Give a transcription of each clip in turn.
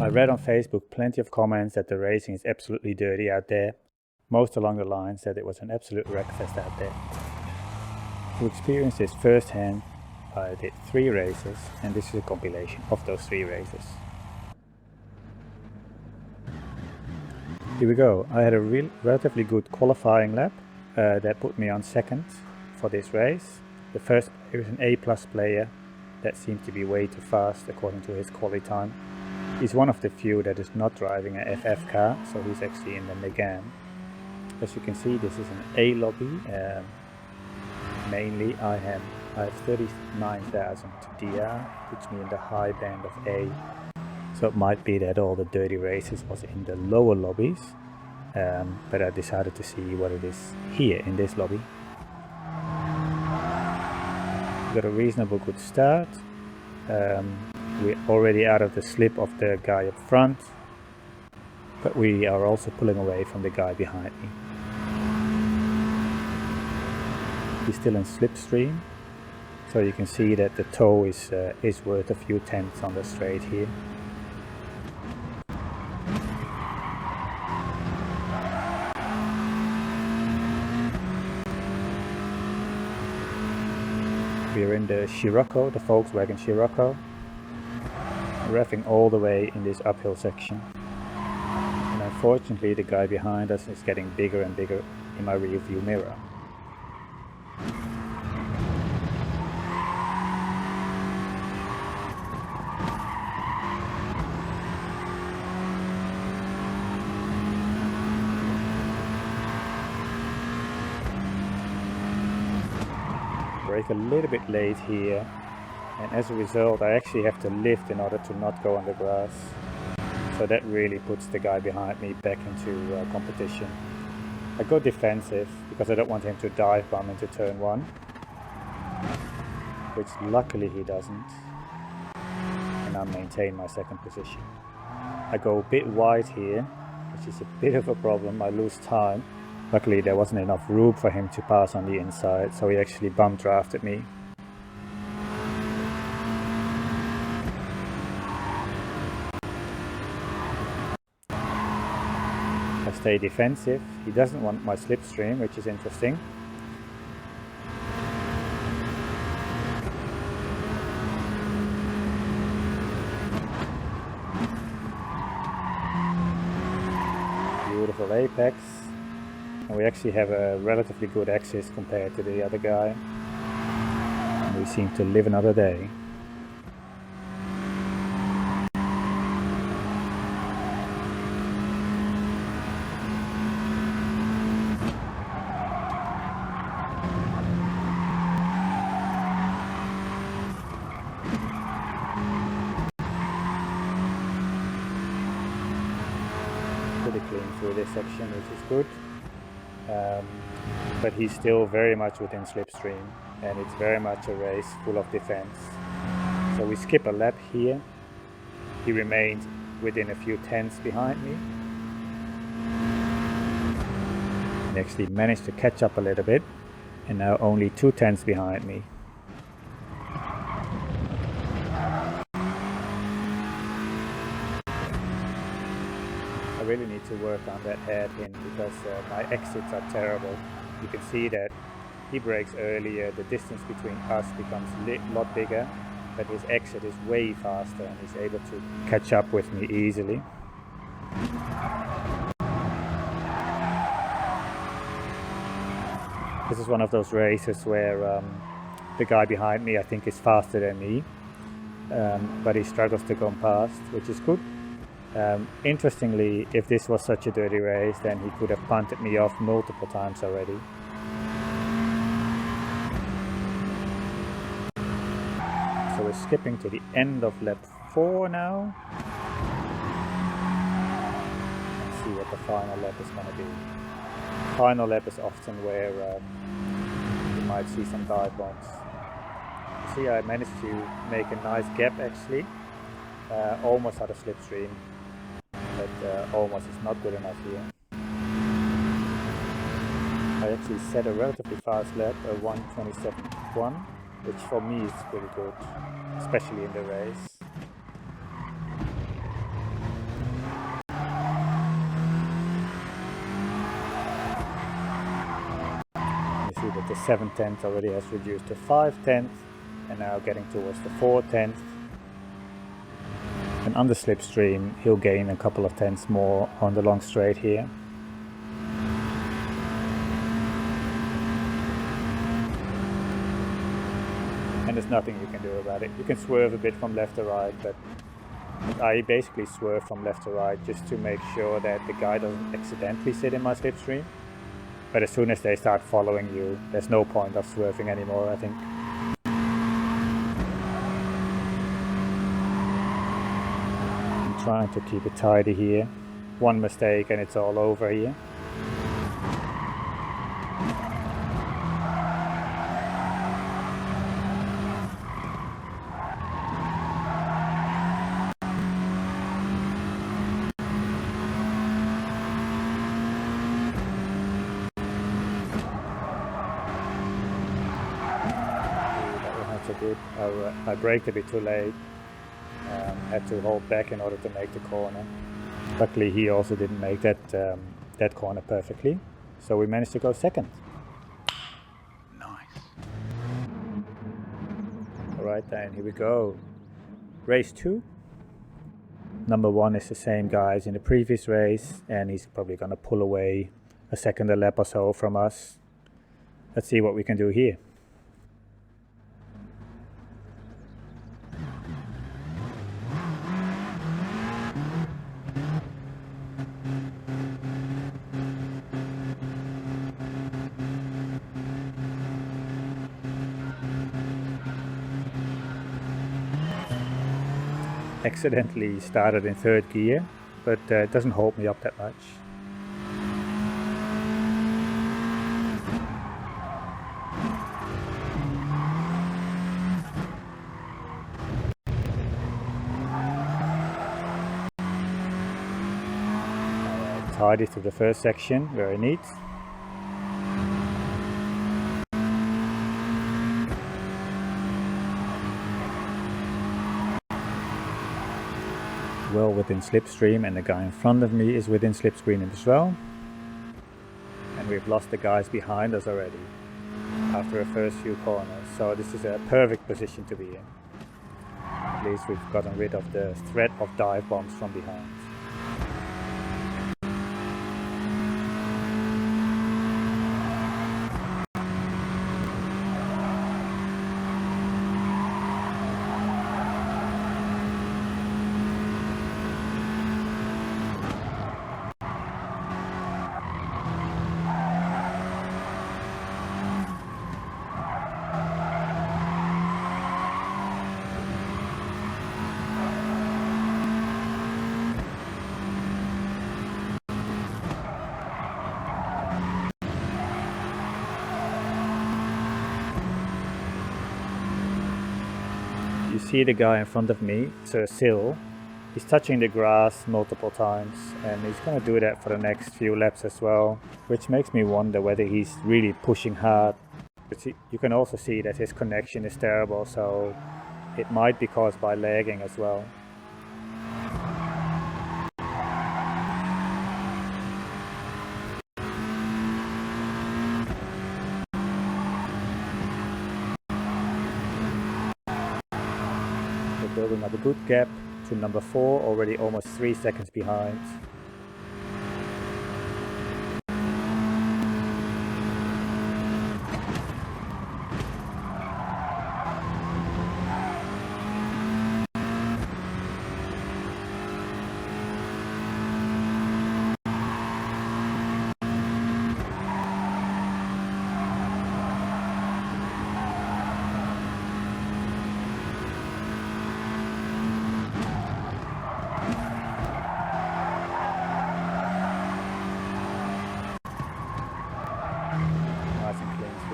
I read on Facebook plenty of comments that the racing is absolutely dirty out there. Most along the lines that it was an absolute wreckfest out there. To experience this firsthand, I did 3 races, and this is a compilation of those 3 races. Here we go. I had a relatively good qualifying lap that put me on second for this race. The first player is an A+ player that seemed to be way too fast according to his quali time. He's one of the few that is not driving a FF car, so he's actually in the Megane. As you can see, this is an A lobby. Mainly I have 39,000 DR, puts me in the high band of A. So it might be that all the dirty races was in the lower lobbies, but I decided to see what it is here in this lobby. Got a reasonable good start. We're already out of the slip of the guy up front, but we are also pulling away from the guy behind me. He's still in slipstream, so you can see that the toe is worth a few tenths on the straight here. We're in the Scirocco, the Volkswagen Scirocco, revving all the way in this uphill section. And unfortunately the guy behind us is getting bigger and bigger in my rear view mirror. Brake a little bit late here, and as a result I actually have to lift in order to not go on the grass. So that really puts the guy behind me back into competition. I go defensive because I don't want him to dive bomb into turn 1, which luckily he doesn't, and I maintain my second position. I go a bit wide here, which is a bit of a problem. I lose time. Luckily there wasn't enough room for him to pass on the inside, so he actually bump drafted me. I stay defensive. He doesn't want my slipstream, which is interesting. Beautiful apex. And we actually have a relatively good axis compared to the other guy. And we seem to live another day. Pretty clean through this section, which is good. But he's still very much within slipstream, and it's very much a race full of defense. So we skip a lap here. He remained within a few tenths behind me. He actually managed to catch up a little bit, and now only 2 tenths behind me. I really need to work on that hairpin because my exits are terrible. You can see that he brakes earlier, the distance between us becomes a lot bigger, but his exit is way faster and he's able to catch up with me easily. This is one of those races where the guy behind me I think is faster than me, but he struggles to go past, which is good. Interestingly, if this was such a dirty race, then he could have punted me off multiple times already. So we're skipping to the end of lap 4 now. Let's see what the final lap is going to be. Final lap is often where you might see some dive bombs. See, I managed to make a nice gap actually, almost out of slipstream. But almost is not good enough here. I actually set a relatively fast lap, a 1:27.1, which for me is pretty good, especially in the race. 7/10 already has reduced to 5/10, and now getting towards the 4/10. And under slipstream, he'll gain a couple of tenths more on the long straight here. And there's nothing you can do about it. You can swerve a bit from left to right, but I basically swerve from left to right just to make sure that the guy doesn't accidentally sit in my slipstream. But as soon as they start following you, there's no point of swerving anymore, I think. I'm trying to keep it tidy here. One mistake and it's all over here. I braked a bit too late, had to hold back in order to make the corner. Luckily he also didn't make that corner perfectly, so we managed to go second. Nice. Alright then, here we go. Race 2. Number 1 is the same guy as in the previous race, and he's probably gonna pull away a second a lap or so from us. Let's see what we can do here. Accidentally started in 3rd gear, but it doesn't hold me up that much. Tidy through the first section, very neat. Well within slipstream, and the guy in front of me is within slipstream as well. And we've lost the guys behind us already after the first few corners, so this is a perfect position to be in. At least we've gotten rid of the threat of dive bombs from behind. You see the guy in front of me, Sir Sill. He's touching the grass multiple times, and he's going to do that for the next few laps as well, which makes me wonder whether he's really pushing hard. But you can also see that his connection is terrible, so it might be caused by lagging as well. Building up a good gap to number 4, already almost 3 seconds behind.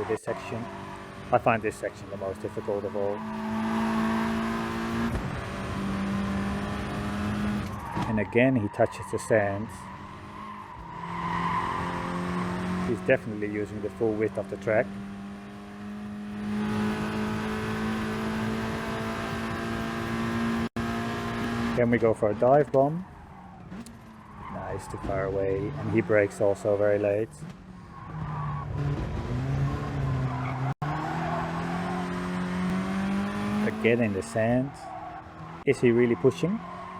This section. I find this section the most difficult of all. And again he touches the sand. He's definitely using the full width of the track. Then we go for a dive bomb. Nice, too far away, and he brakes also very late. again in the sand? Is he really pushing?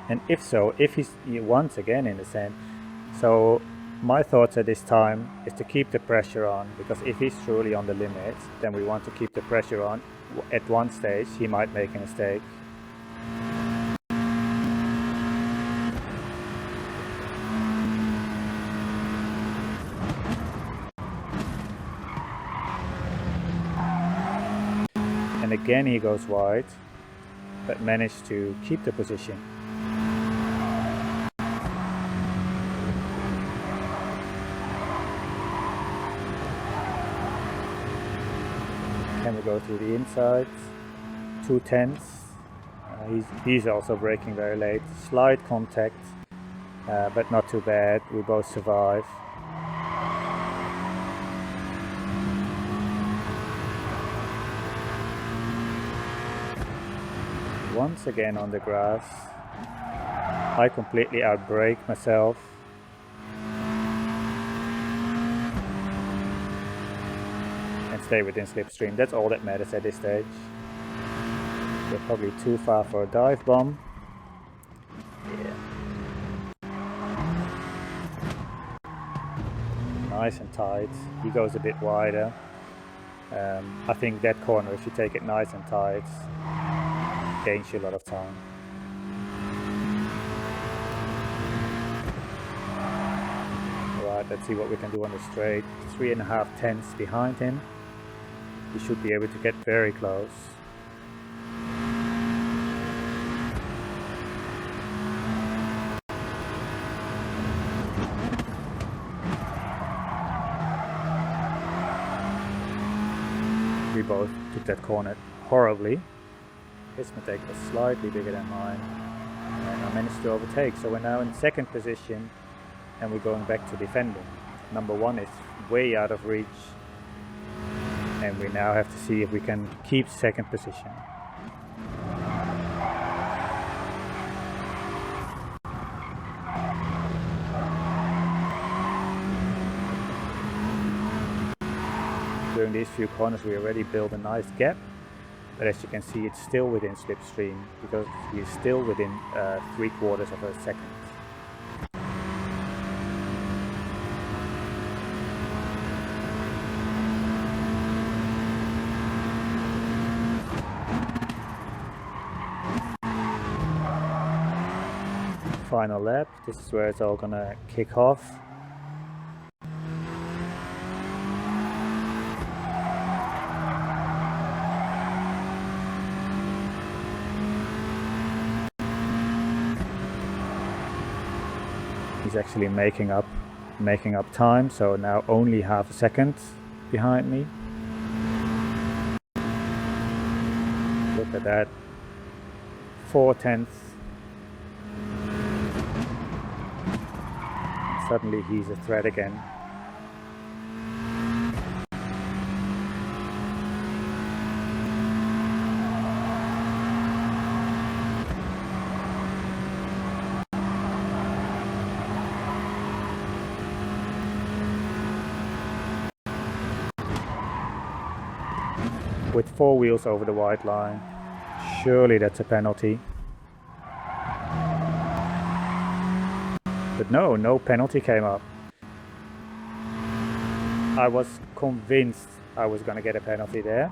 And if so, if he's once again in the sand. So my thoughts at this time is to keep the pressure on, because if he's truly on the limit, then we want to keep the pressure on. At one stage he might make a mistake. And again he goes wide, but managed to keep the position. Can we go through the inside? 2/10. He's also braking very late. Slight contact, but not too bad. We both survive. Once again on the grass. I completely outbrake myself. Stay within slipstream. That's all that matters at this stage. We're probably too far for a dive bomb. Yeah. Nice and tight. He goes a bit wider. I think that corner, if you take it nice and tight, gains you a lot of time. Alright, let's see what we can do on the straight. 3.5 tenths behind him. We should be able to get very close. We both took that corner horribly. His mistake was slightly bigger than mine, and I managed to overtake. So we're now in second position, and we're going back to defending. Number one is way out of reach. And we now have to see if we can keep second position. During these few corners we already built a nice gap, but as you can see it's still within slipstream, because we're still within 3/4 of a second. Final lap. This is where it's all gonna kick off. He's actually making up time, so now only half a second behind me. Look at that. 4/10. Suddenly he's a threat again. With 4 wheels over the white line. Surely that's a penalty. But no penalty came up. I was convinced I was going to get a penalty there.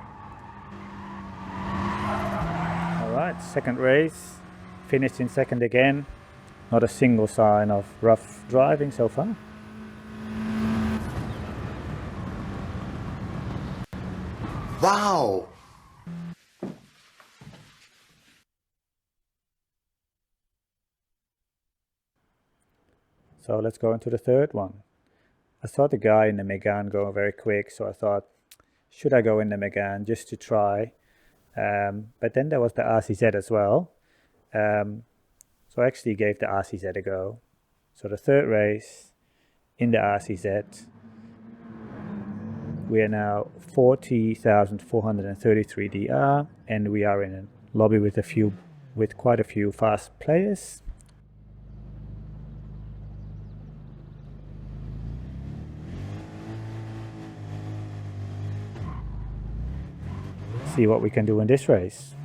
Alright, second race. Finished in second again. Not a single sign of rough driving so far. Wow! So let's go into the third one. I saw the guy in the Megane going very quick, so I thought, should I go in the Megane just to try? But then there was the RCZ as well. So I actually gave the RCZ a go. So the third race in the RCZ. We are now 40,433 DR, and we are in a lobby with quite a few fast players. See what we can do in this race.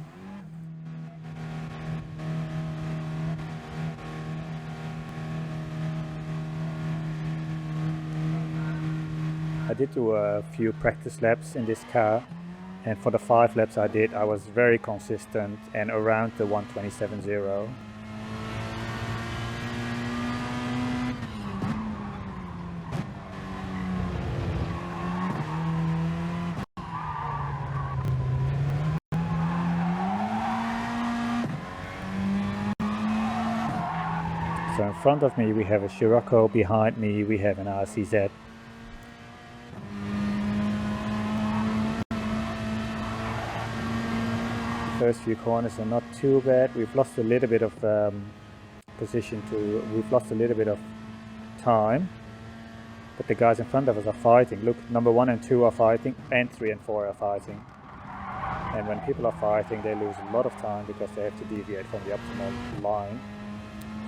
did do a few practice laps in this car, and for the 5 laps I did, I was very consistent and around the 1:27.0. So in front of me we have a Scirocco, behind me we have an RCZ. The first few corners are not too bad. We've lost a little bit of we've lost a little bit of time, but the guys in front of us are fighting. Look, number 1 and 2 are fighting, and 3 and 4 are fighting. And when people are fighting, they lose a lot of time because they have to deviate from the optimal line.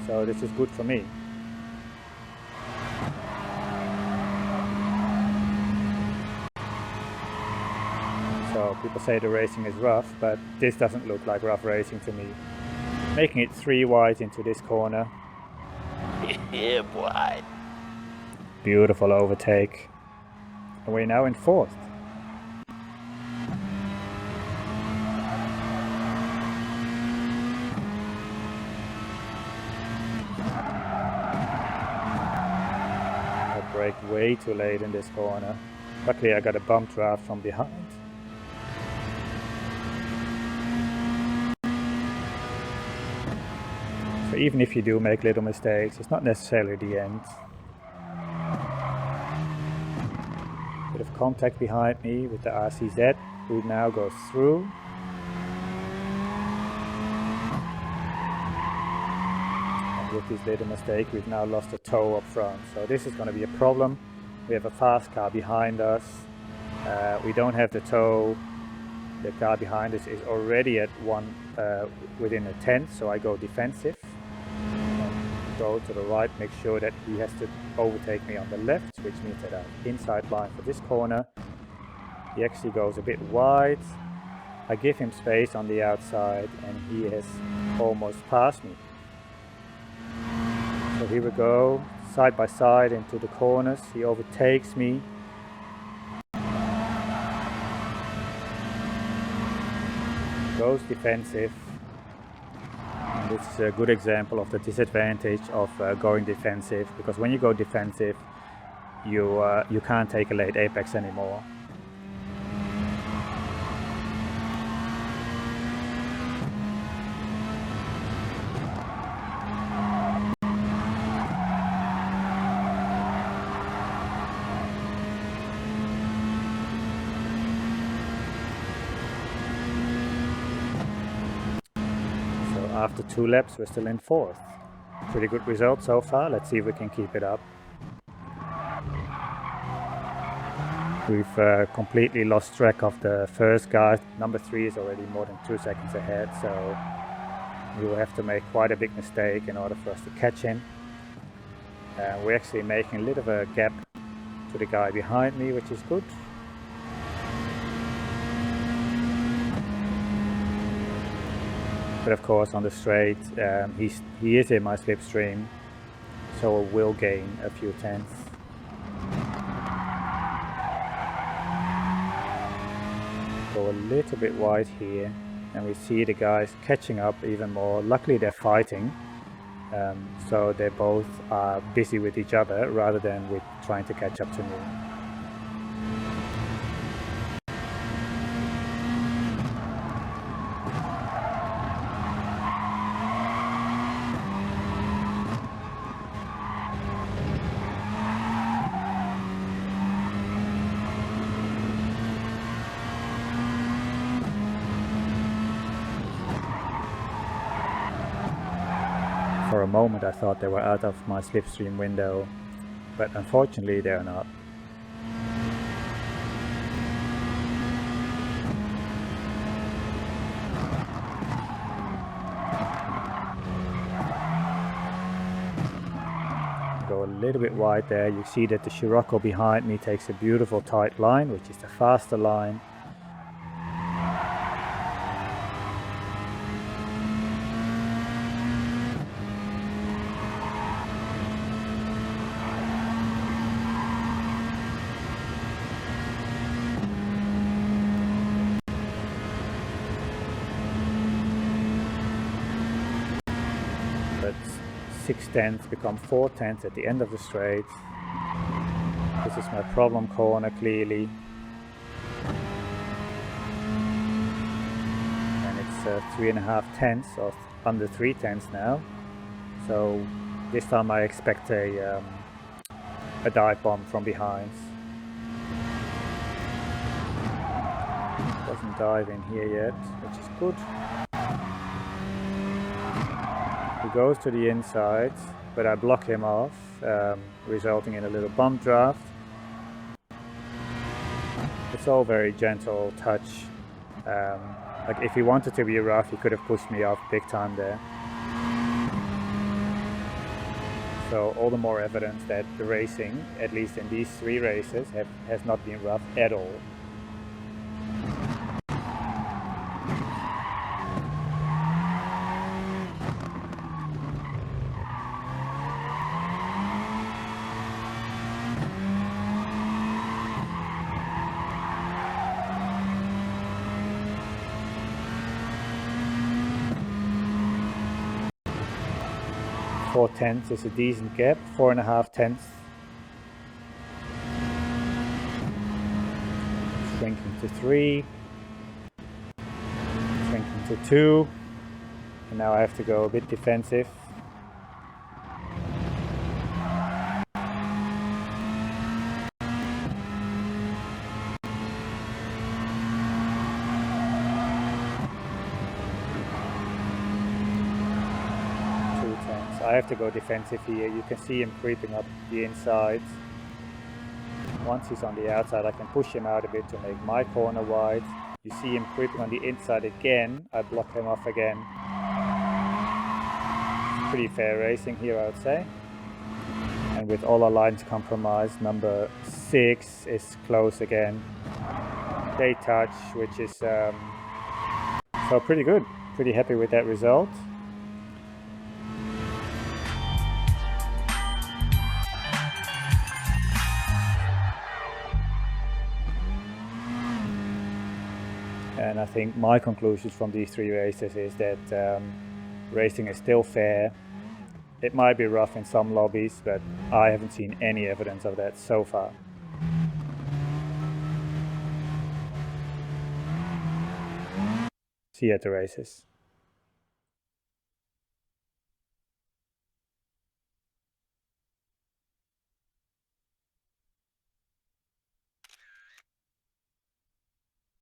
So this is good for me. So people say the racing is rough, but this doesn't look like rough racing to me. Making it 3 wide into this corner. Yeah, boy. Beautiful overtake. And we're now in 4th. Brake way too late in this corner. Luckily I got a bump draft from behind. So even if you do make little mistakes, it's not necessarily the end. Bit of contact behind me with the RCZ, who now goes through. With this little mistake, we've now lost a toe up front, so this is going to be a problem. We have a fast car behind us. We don't have the toe. The car behind us is already at within a tenth, so I go defensive. Go to the right, make sure that he has to overtake me on the left, which means that I'm inside line for this corner. He actually goes a bit wide. I give him space on the outside, and he has almost passed me. So here we go, side by side into the corners. He overtakes me. Goes defensive. And this is a good example of the disadvantage of going defensive, because when you go defensive, you can't take a late apex anymore. After 2 laps, we're still in 4th. Pretty good result so far. Let's see if we can keep it up. We've completely lost track of the first guy. Number 3 is already more than 2 seconds ahead, so we will have to make quite a big mistake in order for us to catch him. We're actually making a little of a gap to the guy behind me, which is good. But of course on the straight, he is in my slipstream, so will gain a few tenths. Go a little bit wide here, and we see the guys catching up even more. Luckily they're fighting, so they both are busy with each other rather than with trying to catch up to me. For a moment I thought they were out of my slipstream window, but unfortunately they are not. Go a little bit wide there. You see that the Scirocco behind me takes a beautiful tight line, which is the faster line. but 6/10 become 4/10 at the end of the straight. This is my problem corner clearly. And it's 3.5/10 or under 3/10 now. So this time I expect a dive bomb from behind. Doesn't dive in here yet, which is good. He goes to the inside, but I block him off, resulting in a little bump draft. It's all very gentle touch. Like if he wanted to be rough, he could have pushed me off big time there. So all the more evidence that the racing, at least in these 3 races, has not been rough at all. .4/10 is a decent gap, 4.5/10. Shrinking to 3, shrinking to 2, and now I have to go a bit defensive. I have to go defensive here. You can see him creeping up the inside. Once he's on the outside, I can push him out a bit to make my corner wide. You see him creeping on the inside again. I block him off again. Pretty fair racing here, I would say. And with all our lines compromised, number 6 is close again. They touch, which is so pretty good. Pretty happy with that result. And I think my conclusions from these 3 races is that racing is still fair. It might be rough in some lobbies, but I haven't seen any evidence of that so far. See you at the races.